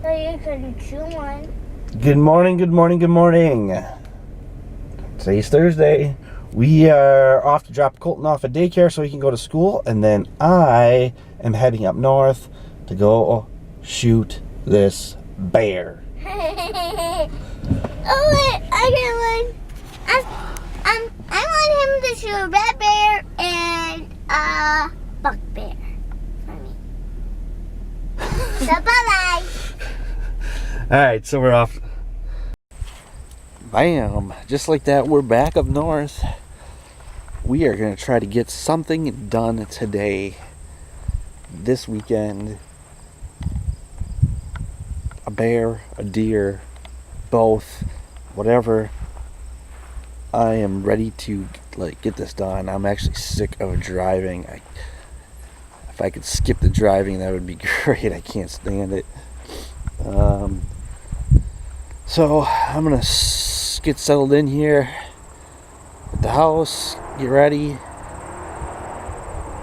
So you can chew one. Good morning, good morning, good morning. Today's Thursday. We are off to drop Colton off at daycare so he can go to school, and then I am heading up north to go shoot this bear. Oh wait, I got one. I want him to shoot a red bear and a buck bear for me. So bye-bye. Alright, so we're off. Bam! Just like that, we're back up north. We are going to try to get something done today, this weekend. A bear, a deer, both, whatever. I am ready to get this done. I'm actually sick of driving. If I could skip the driving, that would be great. I can't stand it. So I'm gonna get settled in here at the house, get ready,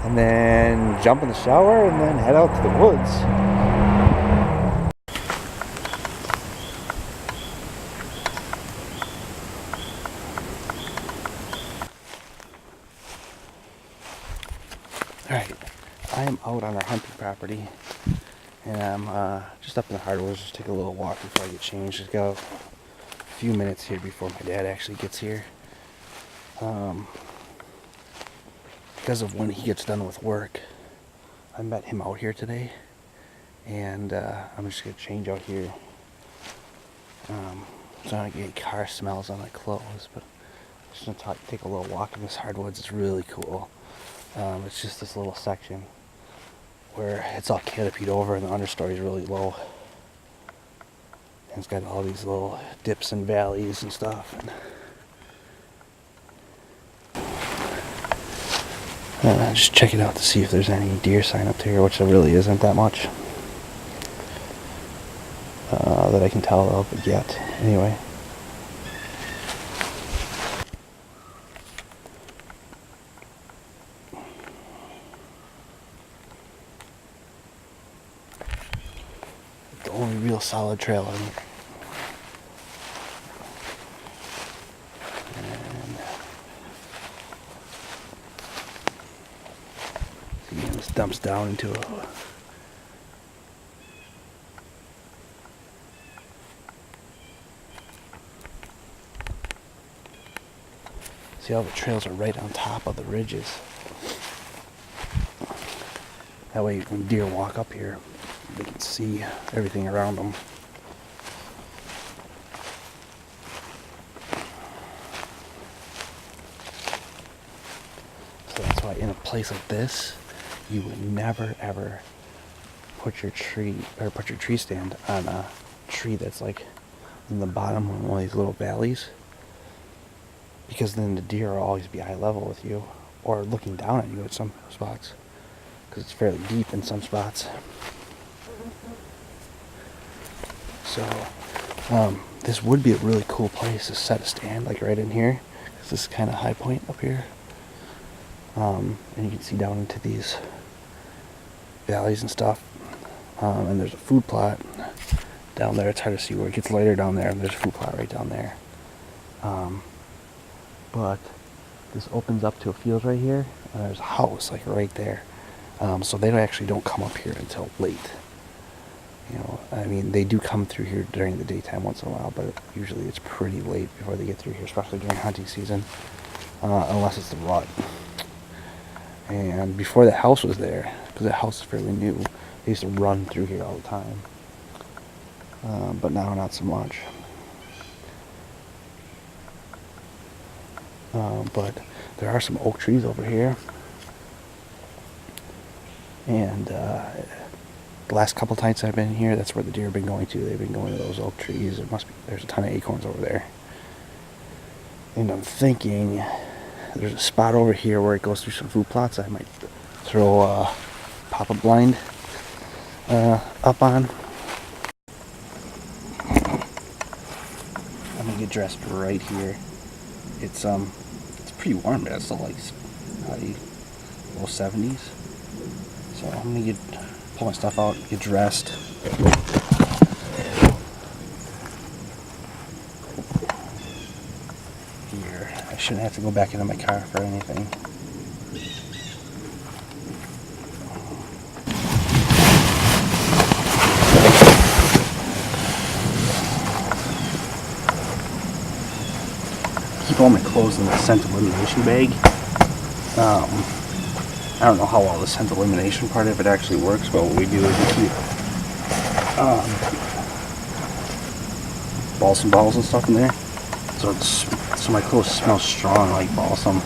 and then jump in the shower and then head out to the woods. Alright, I am out on our hunting property, and I'm just up in the hardwoods, just take a little walk before I get changed. Just got a few minutes here before my dad actually gets here. Because of when he gets done with work, I met him out here today, and I'm just going to change out here. So I don't get any car smells on my clothes, but I'm just going to take a little walk in this hardwoods. It's really cool. It's just this little section where it's all canopied over and the understory is really low. And it's got all these little dips and valleys and stuff. And just check it out to see if there's any deer sign up here, which there really isn't that much that I can tell of yet. Anyway. The only real solid trail on here. And this dumps down into a see how the trails are right on top of the ridges. That way when deer walk up here, they can see everything around them. So that's why in a place like this, you would never ever put your tree stand on a tree that's like in the bottom of one of these little valleys, because then the deer will always be eye level with you or looking down at you at some spots, because it's fairly deep in some spots. So this would be a really cool place to set a stand, like right in here, because this is kind of high point up here, and you can see down into these valleys and stuff. And there's a food plot down there. It's hard to see where it gets lighter down there, and there's a food plot right down there. But this opens up to a field right here, and there's a house like right there. So they actually don't come up here until late. You know, I mean, they do come through here during the daytime once in a while, but usually it's pretty late before they get through here, especially during hunting season, unless it's the rut. And before the house was there, because the house is fairly new, they used to run through here all the time. But now not so much. But there are some oak trees over here, and the last couple times I've been here, that's where the deer have been going to. They've been going to those oak trees. There's a ton of acorns over there. And I'm thinking there's a spot over here where it goes through some food plots. I might throw a pop-up blind up on. I'm gonna get dressed right here. It's pretty warm, but it's still like probably low 70s. So I'm gonna pull my stuff out, get dressed, shouldn't have to go back into my car for anything. Keep all my clothes in the scent elimination bag. I don't know how well the scent elimination part of it actually works, but what we do is we keep balsam balls and stuff in there, so my clothes smell strong like balsam.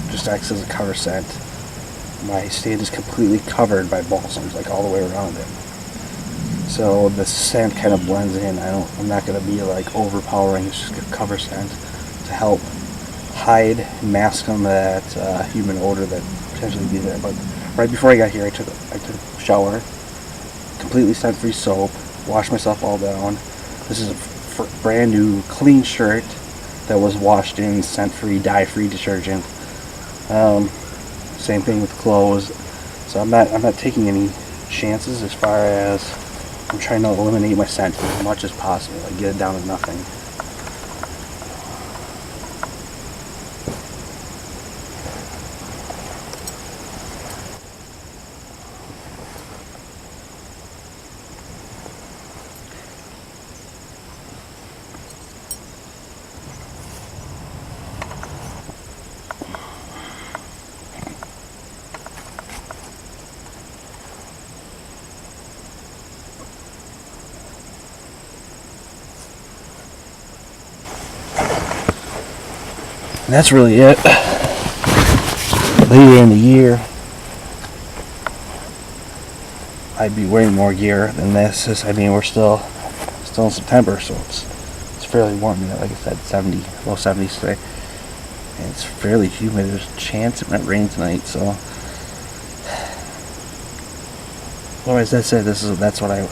Just acts as a cover scent. My stand is completely covered by balsams, like all the way around it. So the scent kind of blends in. I'm not going to be like overpowering. It's just a cover scent to help hide and mask some of that human odor that potentially be there. But right before I got here, I took a shower, completely scent-free soap, washed myself all down. This is a brand new clean shirt that was washed in scent-free, dye-free detergent. Same thing with clothes. So I'm not taking any chances as far as I'm trying to eliminate my scent as much as possible. I get it down to nothing. And that's really it. Later in the year, I'd be wearing more gear than this. We're still in September, so it's fairly warm. Like I said, 70, low 70s today, and it's fairly humid. There's a chance it might rain tonight. So, otherwise, that's it. That's what I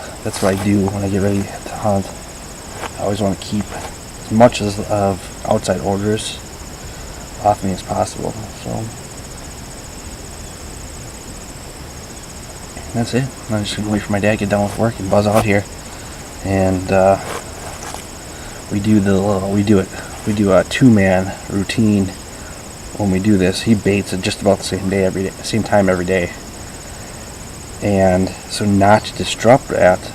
do when I get ready to hunt. I always want to keep as much of outside odors off me as possible. So that's it. I'm just gonna wait for my dad to get done with work and buzz out here, and we do a 2-man routine when we do this. He baits at just about the same time every day, and so not to disrupt that,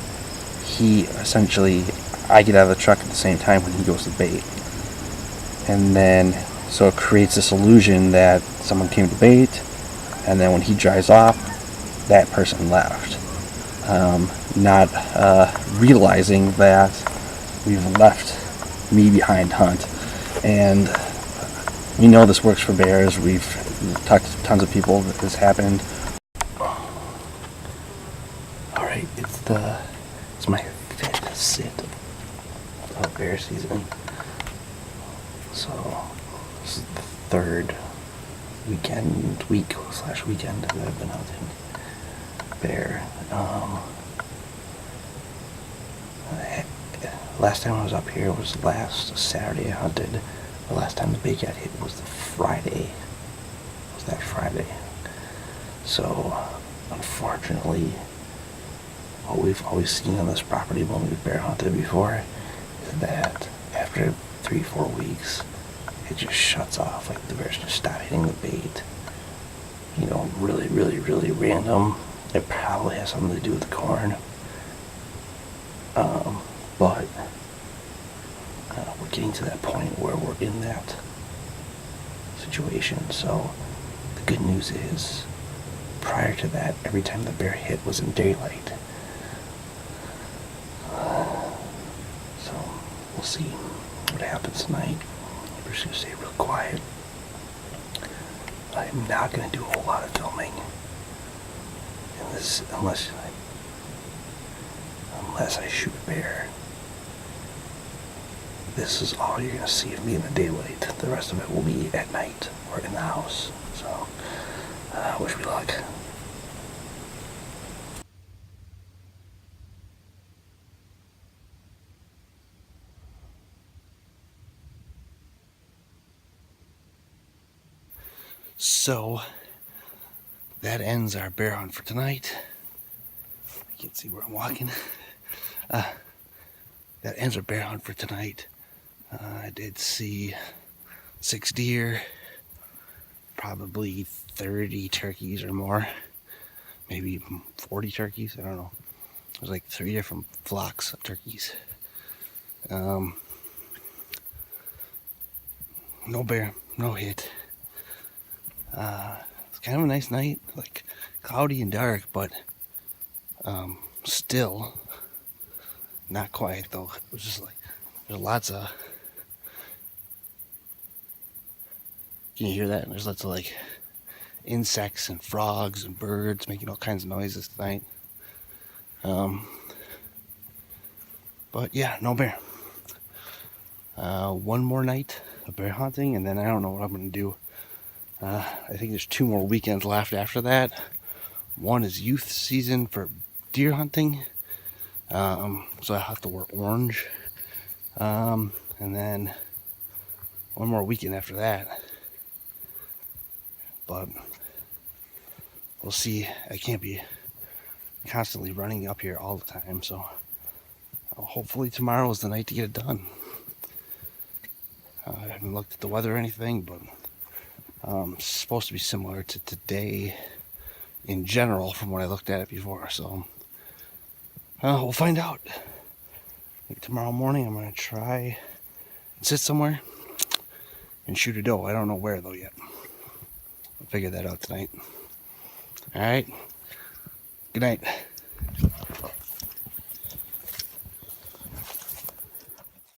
I get out of the truck at the same time when he goes to bait, and then so it creates this illusion that someone came to bait, and then when he drives off, that person left. Not realizing that we've left me behind hunt. And we know this works for bears. We've talked to tons of people that this happened. Alright, it's my 5th sit of bear season. So this is the 3rd weekend that I've been hunting bear. Last time I was up here was last Saturday I hunted. The last time the bait got hit was that Friday. So unfortunately, what we've always seen on this property when we've bear hunted before is that after 3-4 weeks, it just shuts off. Like the bears just stop hitting the bait. Really, really, really random. It probably has something to do with the corn. But we're getting to that point where we're in that situation. So the good news is, prior to that, every time the bear hit was in daylight. So we'll see what happens tonight. We're just going to stay real quiet. I'm not going to do a whole lot of filming in this unless I shoot a bear. This is all you're going to see of me in the daylight. The rest of it will be at night or in the house. So, wish me luck. So, that ends our bear hunt for tonight. I can't see where I'm walking. That ends our bear hunt for tonight. I did see 6 deer, probably 30 turkeys or more, maybe 40 turkeys. I don't know. There's like 3 different flocks of turkeys. No bear, no hit. It's kind of a nice night, like cloudy and dark, but still not quiet though. It was just like there's lots of. Can you hear that? There's lots of like insects and frogs and birds making all kinds of noises tonight. But yeah, no bear. One more night of bear hunting, and then I don't know what I'm gonna do. I think there's 2 more weekends left after that. One is youth season for deer hunting, so I have to wear orange. And then one more weekend after that. But we'll see. I can't be constantly running up here all the time, so hopefully tomorrow is the night to get it done. I haven't looked at the weather or anything, but it's supposed to be similar to today in general from when I looked at it before, so we'll find out. I think tomorrow morning I'm going to try and sit somewhere and shoot a doe. I don't know where though yet. I'll figure that out tonight. Alright, good night.